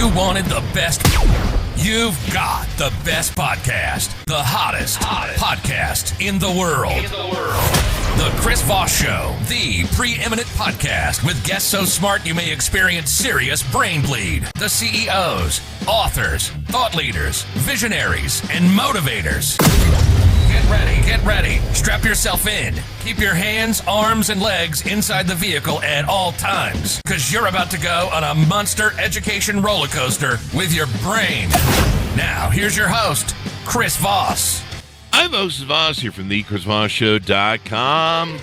You wanted the best. You've got the best podcast. The hottest podcast in the world. The Chris Voss Show, the preeminent podcast with guests so smart you may experience serious brain bleed. The CEOs, authors, thought leaders, visionaries, and motivators. Get ready. Strap yourself in. Keep your hands, arms, and legs inside the vehicle at all times, because you're about to go on a monster education roller coaster with your brain. Now, here's your host, Chris Voss. I'm host Voss here from the ChrisVossShow.com.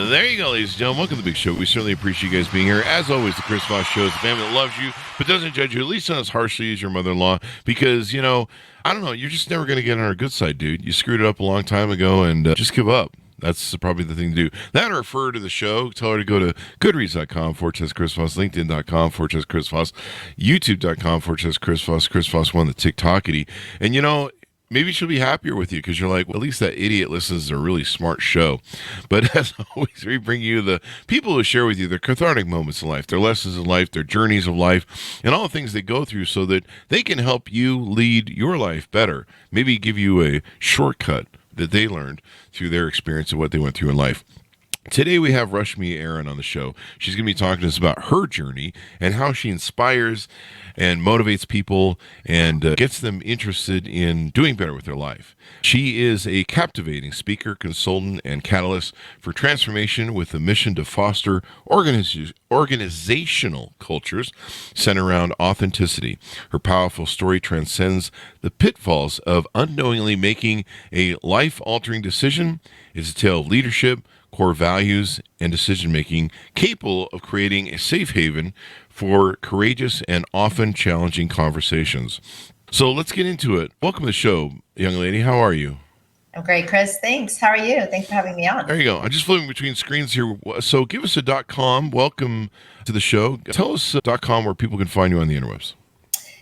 There you go, ladies and gentlemen. Welcome to the big show. We certainly appreciate you guys being here. As always, the Chris Voss Show is the family that loves you, but doesn't judge you, at least not as harshly as your mother-in-law, because, you know, I don't know, you're just never going to get on our good side, dude. You screwed it up a long time ago, and just give up. That's probably the thing to do. That or refer to the show. Tell her to go to goodreads.com/Chris Voss, LinkedIn.com/Chris Voss, YouTube.com/Chris Voss, Chris Voss won the TikTokity. And, you know, maybe she'll be happier with you because you're like, well, at least that idiot listens to a really smart show. But as always, we bring you the people who share with you their cathartic moments in life, their lessons in life, their journeys of life, and all the things they go through so that they can help you lead your life better. Maybe give you a shortcut that they learned through their experience of what they went through in life. Today we have Rashmi Airan on the show. She's going to be talking to us about her journey and how she inspires and motivates people and gets them interested in doing better with their life. She is a captivating speaker, consultant, and catalyst for transformation with a mission to foster organizational cultures centered around authenticity. Her powerful story transcends the pitfalls of unknowingly making a life-altering decision. It's a tale of leadership, core values, and decision-making capable of creating a safe haven for courageous and often challenging conversations. So let's get into it. Welcome to the show, young lady. How are you? I'm great, Chris. Thanks. How are you? Thanks for having me on. There you go. I'm just flipping between screens here. So give us a .com. Welcome to the show. Tell us .com where people can find you on the interwebs.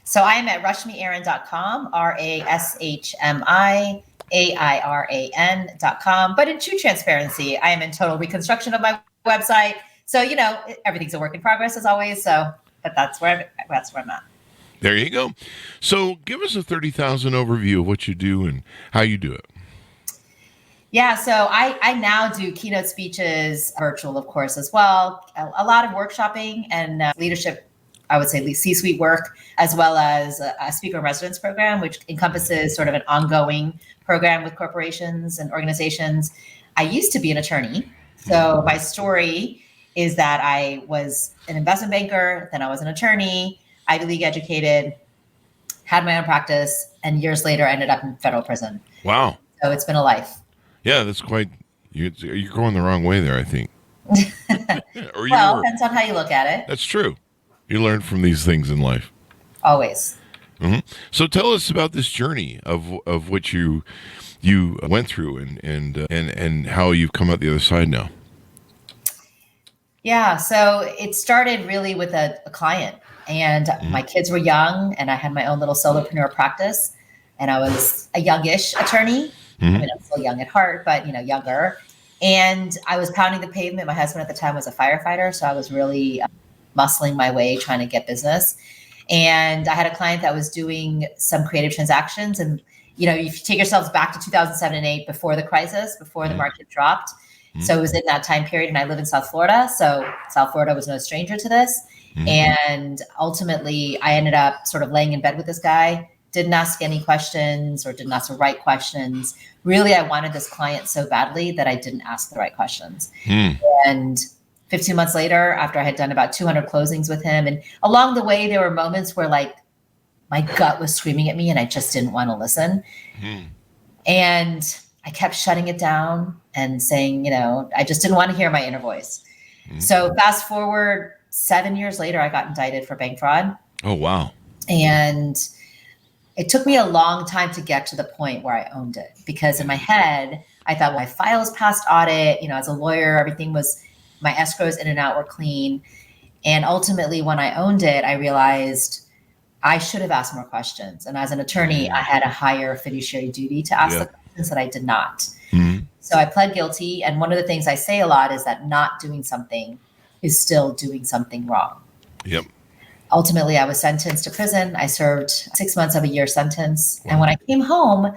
So I am at rashmiairan.com, RASHMIAIRAN.com. But in true transparency, I am in total reconstruction of my website. So, you know, everything's a work in progress as always. So, but that's where I'm at. There you go. So give us a 30,000 overview of what you do and how you do it. Yeah, so I now do keynote speeches, virtual, of course, as well. A lot of workshopping and leadership, I would say C-suite work, as well as a speaker in residence program, which encompasses sort of an ongoing program with corporations and organizations. I used to be an attorney. So my story is that I was an investment banker, then I was an attorney, Ivy League educated, had my own practice, and years later ended up in federal prison. Wow. So it's been a life. Yeah, that's quite, you're going the wrong way there, I think. Well, depends on how you look at it. That's true. You learn from these things in life. Always. Mm-hmm. So tell us about this journey of what you went through and how you've come out the other side now. Yeah, so it started really with a client, and my kids were young, and I had my own little solopreneur practice, and I was a youngish attorney. I mean, I'm still young at heart, but, you know, younger. And I was pounding the pavement. My husband at the time was a firefighter, so I was really muscling my way, trying to get business. And I had a client that was doing some creative transactions. And, you know, if you take yourselves back to 2007 and 8, before the crisis, before the market dropped. So it was in that time period, and I live in South Florida. So South Florida was no stranger to this. And ultimately, I ended up sort of laying in bed with this guy, didn't ask any questions or didn't ask the right questions. Really, I wanted this client so badly that I didn't ask the right questions. And 15 months later, after I had done about 200 closings with him, and along the way, there were moments where like my gut was screaming at me and I just didn't want to listen. And I kept shutting it down and saying, you know, I just didn't want to hear my inner voice. So fast forward 7 years later, I got indicted for bank fraud. Oh, wow. And it took me a long time to get to the point where I owned it, because in my head, I thought, well, my files passed audit, you know, as a lawyer, everything was, my escrows in and out were clean. And ultimately, when I owned it, I realized I should have asked more questions. And as an attorney, I had a higher fiduciary duty to ask the questions that I did not. So I pled guilty. And one of the things I say a lot is that not doing something is still doing something wrong. Ultimately, I was sentenced to prison. I served 6 months of a year sentence. And when I came home,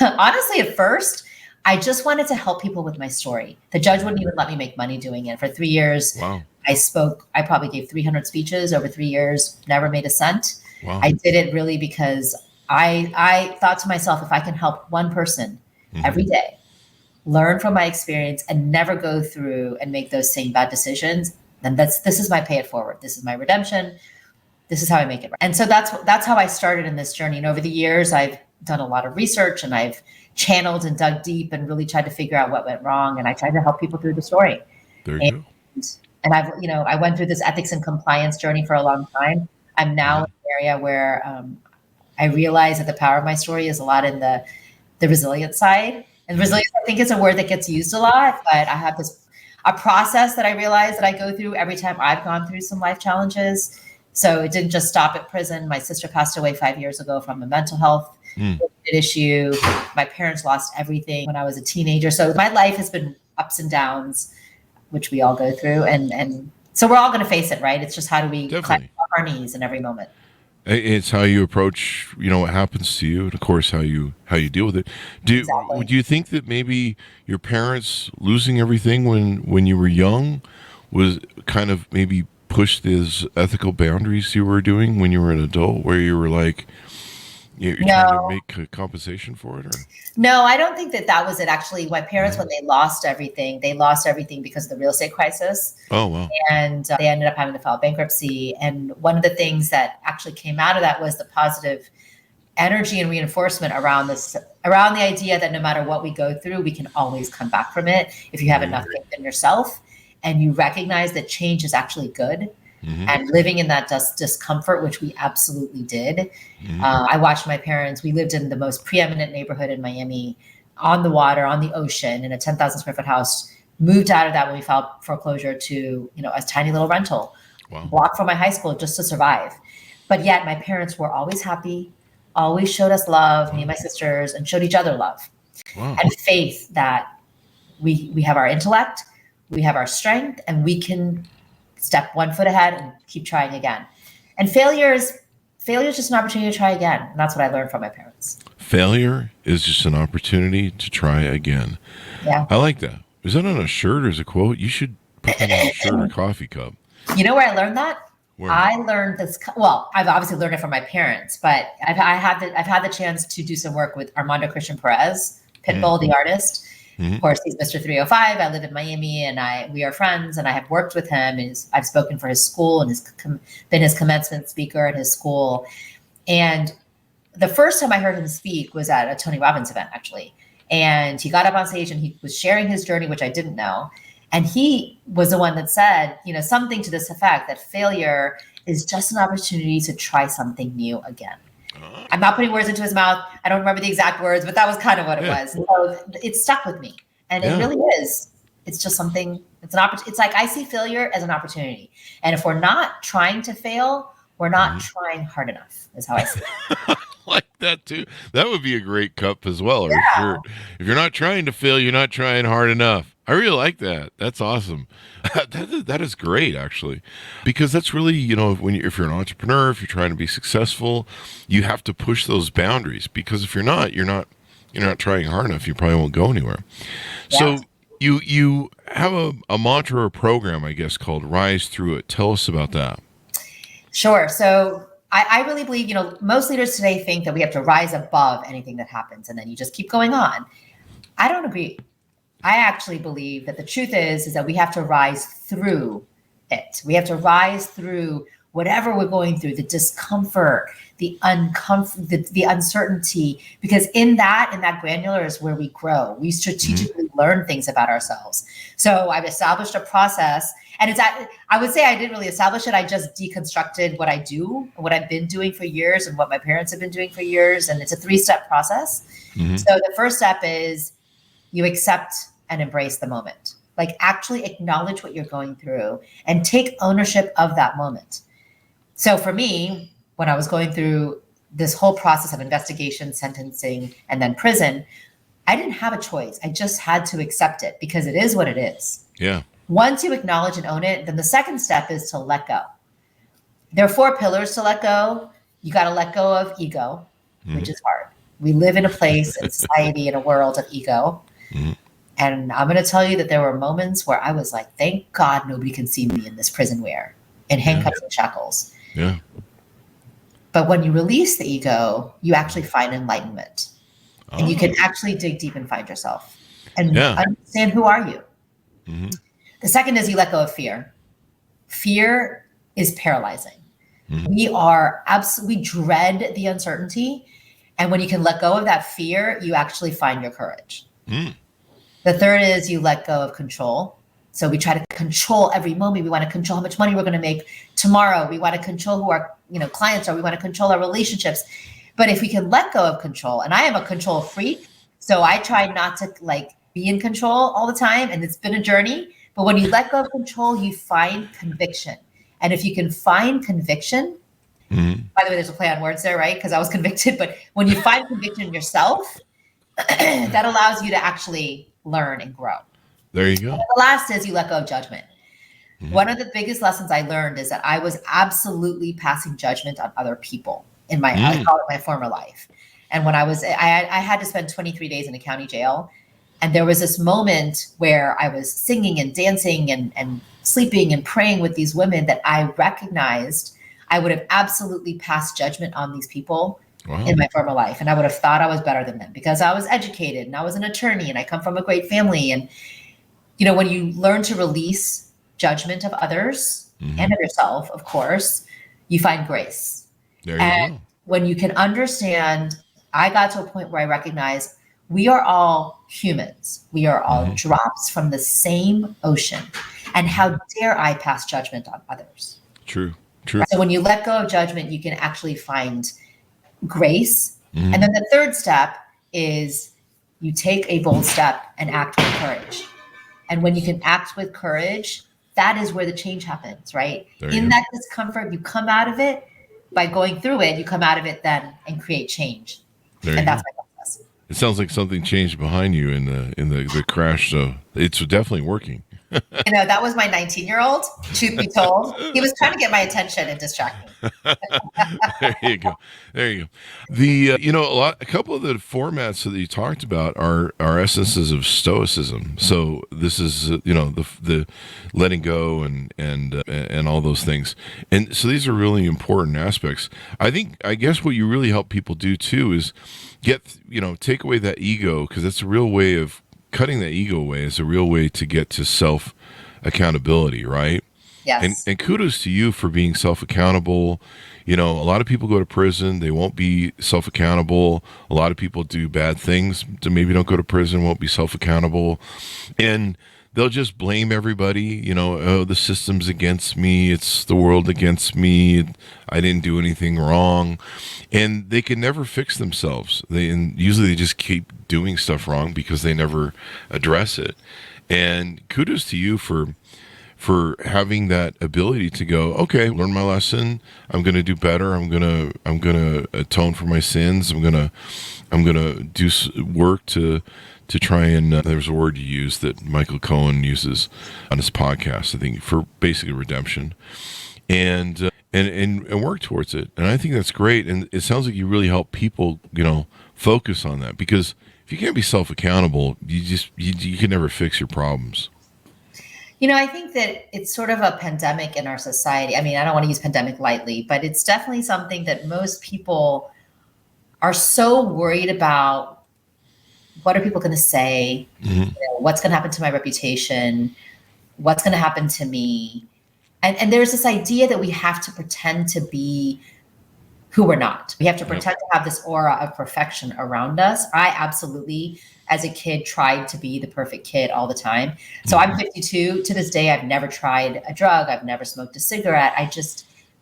honestly, at first, I just wanted to help people with my story. The judge wouldn't even let me make money doing it. For 3 years, Wow. I probably gave 300 speeches over 3 years, never made a cent. Wow. I did it really because I thought to myself, if I can help one person every day, learn from my experience and never go through and make those same bad decisions, then this is my pay it forward. This is my redemption. This is how I make it. And so that's how I started in this journey. And over the years, I've done a lot of research and I've channeled and dug deep and really tried to figure out what went wrong. And I tried to help people through the story. There you go. And I went through this ethics and compliance journey for a long time. I'm now in an area where I realize that the power of my story is a lot in the resilient side. And resilience, I think, is a word that gets used a lot, but I have a process that I realize that I go through every time I've gone through some life challenges. So it didn't just stop at prison. My sister passed away 5 years ago from a mental health issue. My parents lost everything when I was a teenager. So my life has been ups and downs, which we all go through. And so we're all going to face it, right? It's just how do we climb our knees in every moment. It's how you approach, what happens to you, and of course how you deal with it. Do you think that maybe your parents losing everything when you were young was kind of maybe pushed these ethical boundaries you were doing when you were an adult, where you were like, you're trying to make a compensation for it? Or? No, I don't think that was it. Actually, my parents, when they lost everything because of the real estate crisis. Oh, wow. And they ended up having to file bankruptcy. And one of the things that actually came out of that was the positive energy and reinforcement around the idea that no matter what we go through, we can always come back from it if you have enough faith in yourself and you recognize that change is actually good. And living in that discomfort, which we absolutely did. I watched my parents. We lived in the most preeminent neighborhood in Miami, on the water, on the ocean, in a 10,000 square foot house. Moved out of that when we filed foreclosure to, a tiny little rental, block from my high school just to survive. But yet my parents were always happy, always showed us love, me and my sisters, and showed each other love and faith that we have our intellect, we have our strength, and we can step 1 foot ahead and keep trying again. And failure is just an opportunity to try again. And that's what I learned from my parents. Failure is just an opportunity to try again. Yeah. I like that. Is that on a shirt or is a quote? You should put that on a shirt or coffee cup. You know where I learned that? Where? I learned this. Well, I've obviously learned it from my parents, but I've had the chance to do some work with Armando Christian Perez, Pitbull, the artist. Of course, he's Mr. 305. I live in Miami, and we are friends. And I have worked with him. I've spoken for his school, and been his commencement speaker at his school. And the first time I heard him speak was at a Tony Robbins event, actually. And he got up on stage and he was sharing his journey, which I didn't know. And he was the one that said, something to this effect, that failure is just an opportunity to try something new again. I'm not putting words into his mouth. I don't remember the exact words, but that was kind of what it was. So it stuck with me. And it really is. It's just something, it's an opportunity. It's like I see failure as an opportunity. And if we're not trying to fail, we're not trying hard enough, is how I see it. I like that too. That would be a great cup as well, or shirt. If you're not trying to fail, you're not trying hard enough. I really like that. That's awesome. That is great, actually, because that's really, if you're an entrepreneur, if you're trying to be successful, you have to push those boundaries, because if you're not trying hard enough, you probably won't go anywhere. Yeah. So you have a mantra or program, I guess, called Rise Through It. Tell us about that. Sure. So I really believe, most leaders today think that we have to rise above anything that happens and then you just keep going on. I don't agree. I actually believe that the truth is that we have to rise through it. We have to rise through whatever we're going through, the discomfort, the uncertainty, because in that granular is where we grow. We strategically learn things about ourselves. So I've established a process, and I would say I didn't really establish it. I just deconstructed what I do, what I've been doing for years, and what my parents have been doing for years. And it's a 3-step process. So the first step is you accept and embrace the moment. Like actually acknowledge what you're going through and take ownership of that moment. So for me, when I was going through this whole process of investigation, sentencing, and then prison, I didn't have a choice. I just had to accept it because it is what it is. Yeah. Once you acknowledge and own it, then the second step is to let go. there are 4 pillars to let go. You got to let go of ego, which is hard. We live in a place, in society, in a world of ego. And I'm going to tell you that there were moments where I was like, thank God nobody can see me in this prison wear, in handcuffs and shackles. Yeah. But when you release the ego, you actually find enlightenment. And you can actually dig deep and find yourself and understand who are you. The second is you let go of fear. Fear is paralyzing. We dread the uncertainty. And when you can let go of that fear, you actually find your courage. The third is you let go of control. So we try to control every moment. We want to control how much money we're going to make tomorrow. We want to control who our clients are. We want to control our relationships. But if we can let go of control, and I am a control freak, so I try not to be in control all the time. And it's been a journey. But when you let go of control, you find conviction. And if you can find conviction, by the way, there's a play on words there, right? Because I was convicted. But when you find conviction in yourself, that allows you to actually learn and grow. There you go. And the last is you let go of judgment. One of the biggest lessons I learned is that I was absolutely passing judgment on other people in my, I call it my former life. And when I had to spend 23 days in a county jail. And there was this moment where I was singing and dancing and sleeping and praying with these women that I recognized I would have absolutely passed judgment on these people in my former life. And I would have thought I was better than them because I was educated and I was an attorney and I come from a great family. And, when you learn to release judgment of others and of yourself, of course, you find grace. There you go. When you can understand, I got to a point where I recognized we are all humans. We are all drops from the same ocean. And how dare I pass judgment on others? True. So when you let go of judgment, you can actually find grace. And then the third step is you take a bold step and act with courage. And when you can act with courage, that is where the change happens, right? In that discomfort, you come out of it by going through it. You come out of it then and create change. And that's my process. It sounds like something changed behind you in the crash, so it's definitely working. That was my 19-year-old, truth be told. He was trying to get my attention and distract me. There you go. A couple of the formats that you talked about are essences of Stoicism. So this is, the letting go and all those things. And so these are really important aspects. I guess what you really help people do too is take away that ego, because that's a real way of cutting that ego away is a real way to get to self accountability, right? Yes. And kudos to you for being self accountable. A lot of people go to prison, they won't be self accountable. A lot of people do bad things, maybe don't go to prison, won't be self accountable, and they'll just blame everybody. The system's against me, it's the world against me, I didn't do anything wrong, and they can never fix themselves. Usually they just keep doing stuff wrong because they never address it. And kudos to you for having that ability to go, okay, learn my lesson, I'm going to do better, I'm going to atone for my sins, I'm going to do work to try and there's a word you use that Michael Cohen uses on his podcast, I think, for basically redemption, and work towards it. And I think that's great. And it sounds like you really help people, focus on that, because if you can't be self-accountable, you can never fix your problems. I think that it's sort of a pandemic in our society. I mean, I don't want to use pandemic lightly, but it's definitely something that most people are so worried about. What are people going to say? What's going to happen to my reputation? What's going to happen to me? And there's this idea that we have to pretend to be who we're not. We have to pretend to have this aura of perfection around us. I absolutely, as a kid, tried to be the perfect kid all the time. So I'm 52. To this day, I've never tried a drug. I've never smoked a cigarette.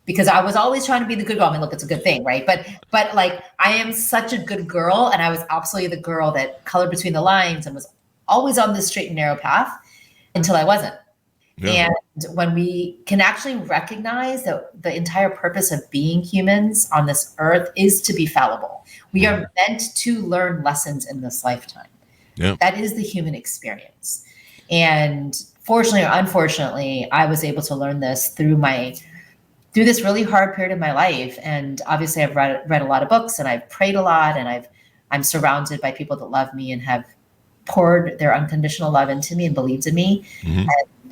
Because I was always trying to be the good girl. I mean, look, it's a good thing, right? But I am such a good girl, and I was absolutely the girl that colored between the lines and was always on this straight and narrow path until I wasn't. Yeah. And when we can actually recognize that the entire purpose of being humans on this earth is to be fallible. We are meant to learn lessons in this lifetime. Yeah. That is the human experience. And fortunately or unfortunately, I was able to learn this through my through this really hard period of my life. And obviously I've read a lot of books, and I've prayed a lot, and I'm surrounded by people that love me and have poured their unconditional love into me and believed in me,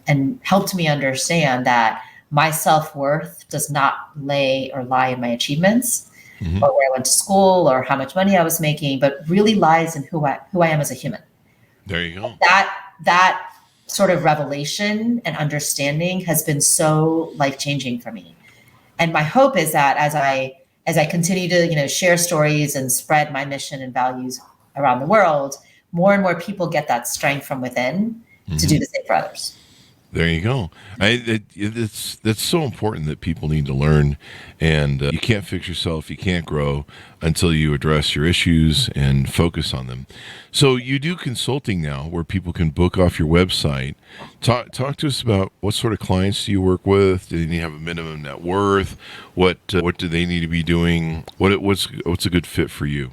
and helped me understand that my self-worth does not lie in my achievements, or where I went to school, or how much money I was making, but really lies in who I am as a human. There you go. That sort of revelation and understanding has been so life-changing for me. And my hope is that as I continue to, share stories and spread my mission and values around the world, more and more people get that strength from within to do the same for others. There you go. That's so important that people need to learn, and you can't fix yourself, you can't grow until you address your issues and focus on them. So you do consulting now, where people can book off your website. Talk to us about what sort of clients do you work with? Do they need to have a minimum net worth? What do they need to be doing? What's a good fit for you?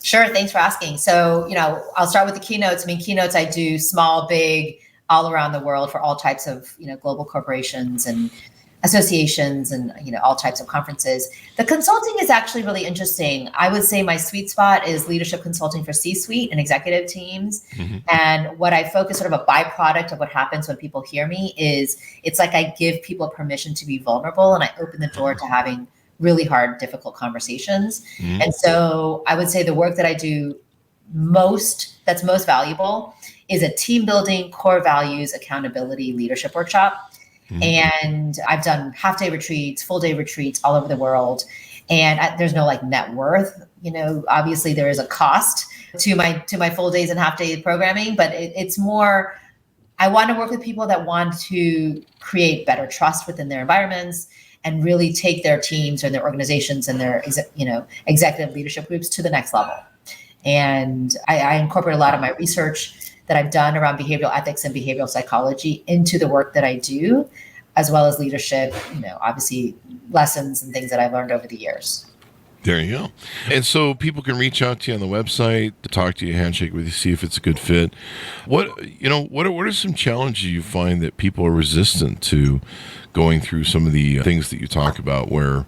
Sure. Thanks for asking. So, I'll start with the keynotes. Keynotes I do small, big, all around the world for all types of, global corporations and associations and, all types of conferences. The consulting is actually really interesting. I would say my sweet spot is leadership consulting for C-suite and executive teams. And what I focus, sort of a byproduct of what happens when people hear me, is it's like I give people permission to be vulnerable, and I open the door to having really hard, difficult conversations. And so I would say the work that I do that's most valuable is a team building, core values, accountability, leadership workshop. And I've done half-day retreats, full-day retreats all over the world. And there's no net worth. Obviously there is a cost to my full days and half-day programming, but it's more, I want to work with people that want to create better trust within their environments and really take their teams and their organizations and their executive leadership groups to the next level. And I incorporate a lot of my research that I've done around behavioral ethics and behavioral psychology into the work that I do, as well as leadership, obviously lessons and things that I've learned over the years. There you go. And so people can reach out to you on the website, to talk to you, handshake with you, see if it's a good fit. What are some challenges you find that people are resistant to going through some of the things that you talk about, where,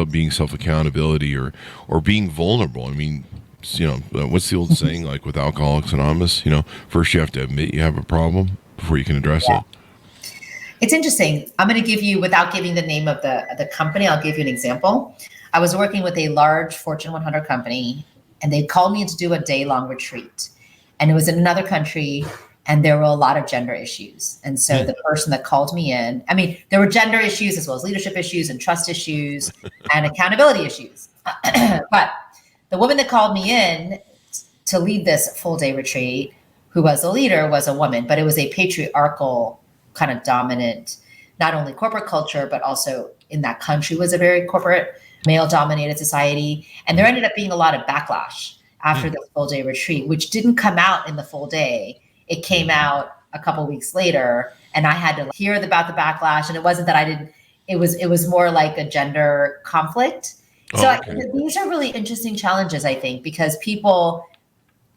being self-accountability or being vulnerable? What's the old saying, like with Alcoholics Anonymous, first you have to admit you have a problem before you can address it. It's interesting. I'm going to give you, without giving the name of the company, I'll give you an example. I was working with a large Fortune 100 company, and they called me in to do a day-long retreat. And it was in another country, and there were a lot of gender issues. And so the person that called me in, there were gender issues as well as leadership issues and trust issues and accountability issues. But the woman that called me in to lead this full-day retreat, who was the leader, was a woman, but it was a patriarchal kind of dominant, not only corporate culture, but also in that country was a very corporate, male-dominated society. And there ended up being a lot of backlash after the full-day retreat, which didn't come out in the full day. It came out a couple of weeks later, and I had to hear about the backlash. And it wasn't that I didn't, it was more like a gender conflict. So these are really interesting challenges, I think, because people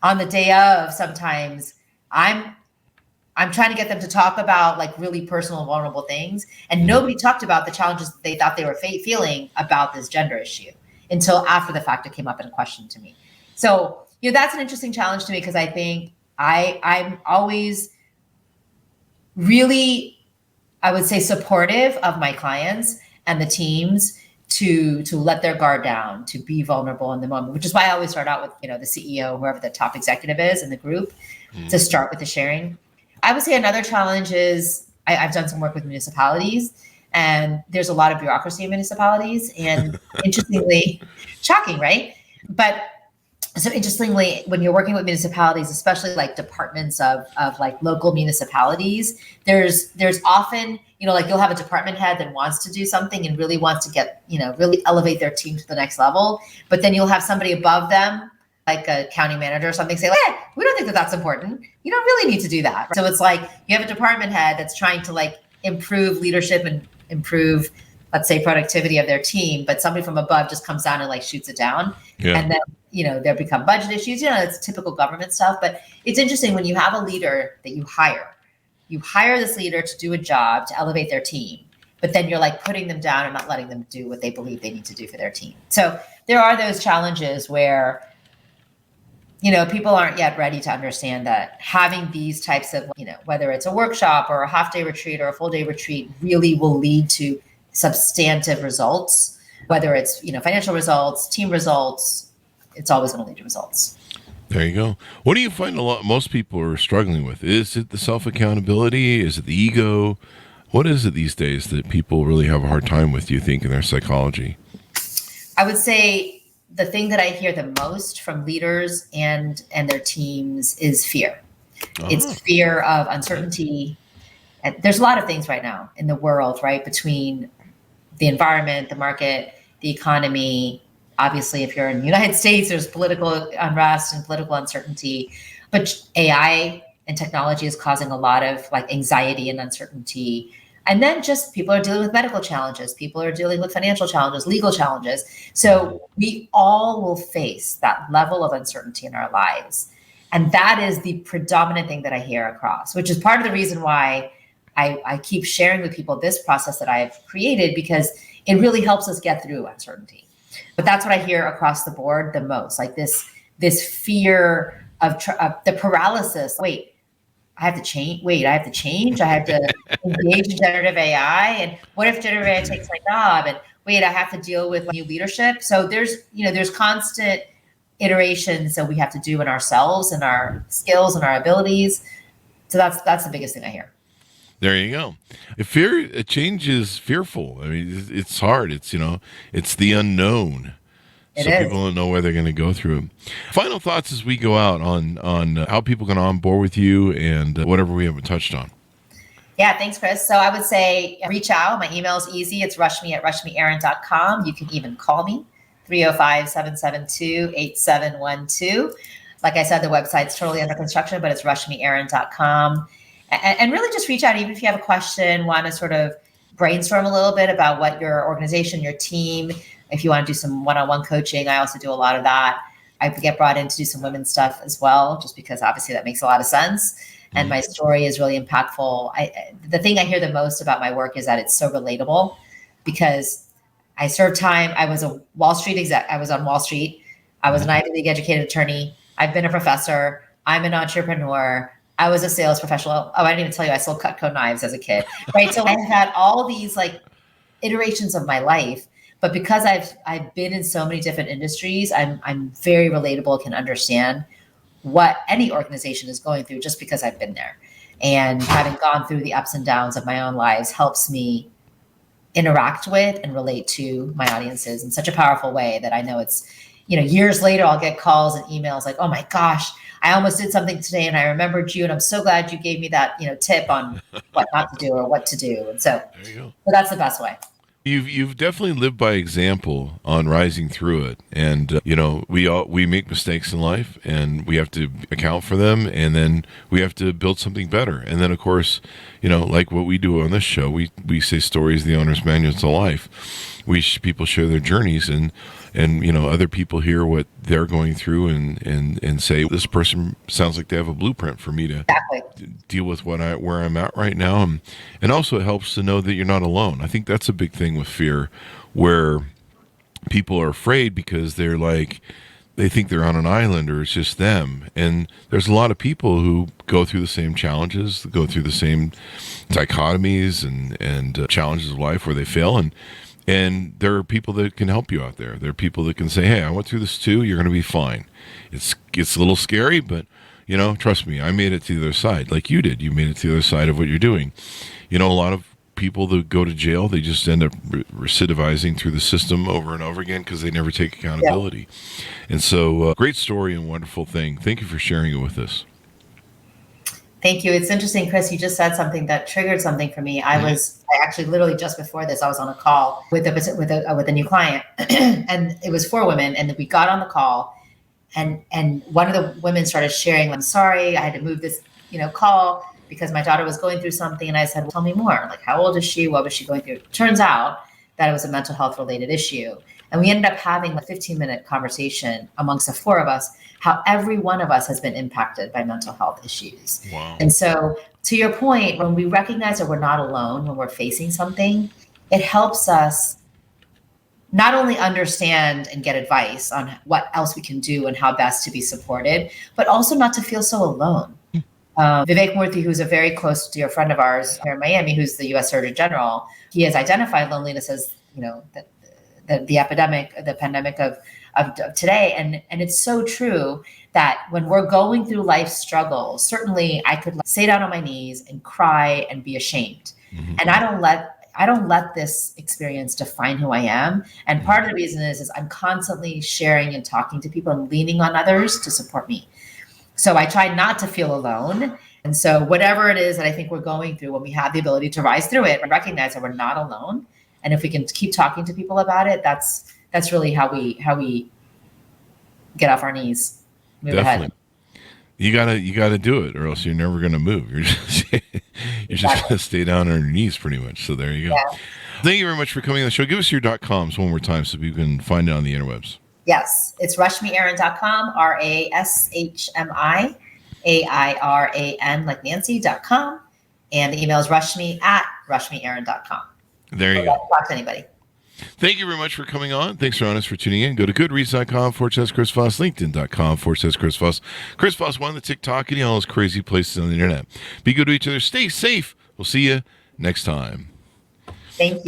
on the day of, sometimes I'm trying to get them to talk about really personal and vulnerable things. And nobody talked about the challenges that they thought they were feeling about this gender issue until after the fact it came up in question to me. So, that's an interesting challenge to me, because I think I'm always really, I would say, supportive of my clients and the teams to let their guard down, to be vulnerable in the moment, which is why I always start out with, the CEO, whoever the top executive is in the group, to start with the sharing. I would say another challenge is I've done some work with municipalities, and there's a lot of bureaucracy in municipalities, and interestingly, shocking, right? But so interestingly, when you're working with municipalities, especially departments of local municipalities, there's often, you'll have a department head that wants to do something and really wants to get, really elevate their team to the next level. But then you'll have somebody above them, like a county manager or something, say, we don't think that that's important. You don't really need to do that. So it's like you have a department head that's trying to improve leadership and improve, let's say, productivity of their team, but somebody from above just comes down and shoots it down. Yeah. And then, there become budget issues. It's typical government stuff. But it's interesting when you have a leader that you hire this leader to do a job to elevate their team. but then you're like putting them down and not letting them do what they believe they need to do for their team. So there are those challenges where, people aren't yet ready to understand that having these types of, whether it's a workshop or a half day retreat or a full day retreat, really will lead to substantive results, whether it's, financial results, team results, it's always going to lead to results. There you go. What do you find most people are struggling with? Is it the self-accountability? Is it the ego? What is it these days that people really have a hard time with, do you think, in their psychology? I would say the thing that I hear the most from leaders and their teams is fear. It's fear of uncertainty. And there's a lot of things right now in the world, right? Between the environment, the market, the economy. Obviously, if you're in the United States, there's political unrest and political uncertainty. But AI and technology is causing a lot of anxiety and uncertainty. And then just people are dealing with medical challenges. People are dealing with financial challenges, legal challenges. So we all will face that level of uncertainty in our lives. And that is the predominant thing that I hear across, which is part of the reason why I keep sharing with people this process that I've created, because it really helps us get through uncertainty. But that's what I hear across the board the most, this fear of the paralysis. Wait, I have to change. I have to engage in generative AI. And what if generative AI takes my job? And wait, I have to deal with new leadership. So there's constant iterations that we have to do in ourselves and our skills and our abilities. So that's the biggest thing I hear. There you go. Change is fearful. I mean, it's hard. It's the unknown. So people don't know where they're going to go through. Final thoughts as we go out on how people can on board with you and whatever we haven't touched on. Yeah, thanks, Chris. So I would say reach out. My email is easy. It's Rashmi@RashmiAiran.com. You can even call me, 305-772-8712. Like I said, the website's totally under construction, but it's RashmiAiran.com. And really just reach out, even if you have a question, want to sort of brainstorm a little bit about what your organization, your team, if you want to do some one-on-one coaching. I also do a lot of that. I get brought in to do some women's stuff as well, just because obviously that makes a lot of sense. And my story is really impactful. The thing I hear the most about my work is that it's so relatable, because I served time. I was a Wall Street exec. I was on Wall Street. I was an Ivy League educated attorney. I've been a professor. I'm an entrepreneur. I was a sales professional. Oh, I didn't even tell you, I sold Cutco knives as a kid, right? So I've had all these iterations of my life. But because I've been in so many different industries, I'm very relatable, can understand what any organization is going through just because I've been there. And having gone through the ups and downs of my own lives helps me interact with and relate to my audiences in such a powerful way that I know it's, years later, I'll get calls and emails like, oh my gosh, I almost did something today and I remembered you. And I'm so glad you gave me that, tip on what not to do or what to do. And so, there you go. But that's the best way. You've definitely lived by example on rising through it, and we make mistakes in life, and we have to account for them, and then we have to build something better. And then, of course, like what we do on this show, we say stories, the owner's manual to life. People share their journeys, and other people hear what they're going through, and say, this person sounds like they have a blueprint for me to deal with where I'm at right now. And also it helps to know that you're not alone. I think that's a big thing with fear, where people are afraid because they think they're on an island or it's just them. And there's a lot of people who go through the same challenges, go through the same dichotomies and challenges of life where they fail. And there are people that can help you out there. There are people that can say, hey, I went through this too. You're going to be fine. It's a little scary, but, trust me, I made it to the other side like you did. You made it to the other side of what you're doing. A lot of people that go to jail, they just end up recidivizing through the system over and over again because they never take accountability. Yeah. And so great story and wonderful thing. Thank you for sharing it with us. Thank you. It's interesting, Chris, you just said something that triggered something for me. I actually literally just before this, I was on a call with a new client and it was 4 women. And we got on the call and one of the women started sharing, I'm sorry, I had to move this, call because my daughter was going through something. And I said, well, tell me more. How old is she? What was she going through? Turns out that it was a mental health related issue. And we ended up having a 15-minute conversation amongst the 4 of us, how every one of us has been impacted by mental health issues. Wow. And so to your point, when we recognize that we're not alone, when we're facing something, it helps us not only understand and get advice on what else we can do and how best to be supported, but also not to feel so alone. Vivek Murthy, who's a very close dear friend of ours here in Miami, who's the U.S. Surgeon General, he has identified loneliness as, the pandemic of today. And it's so true that when we're going through life struggles, certainly I could stay down on my knees and cry and be ashamed. Mm-hmm. And I don't let this experience define who I am. And part of the reason is I'm constantly sharing and talking to people and leaning on others to support me. So I try not to feel alone. And so whatever it is that I think we're going through, when we have the ability to rise through it and recognize that we're not alone, and if we can keep talking to people about it, that's really how we get off our knees, move Definitely. ahead. You gotta do it, or else you're never gonna move. You're just gonna stay down on your knees pretty much. So there you go. Yeah. Thank you very much for coming on the show. Give us your .coms one more time so people can find it on the interwebs. Yes, it's RashmiAiran.com, RashmiAiran, like Nancy.com. And the email is Rashmi@RashmiAiran.com. There you go. Talk to anybody. Thank you very much for coming on. Thanks, Ron, for tuning in. Go to goodreads.com/Chris Voss, LinkedIn.com/Chris Voss. Chris Voss, one, the TikTok, and all those crazy places on the internet. Be good to each other. Stay safe. We'll see you next time. Thank you.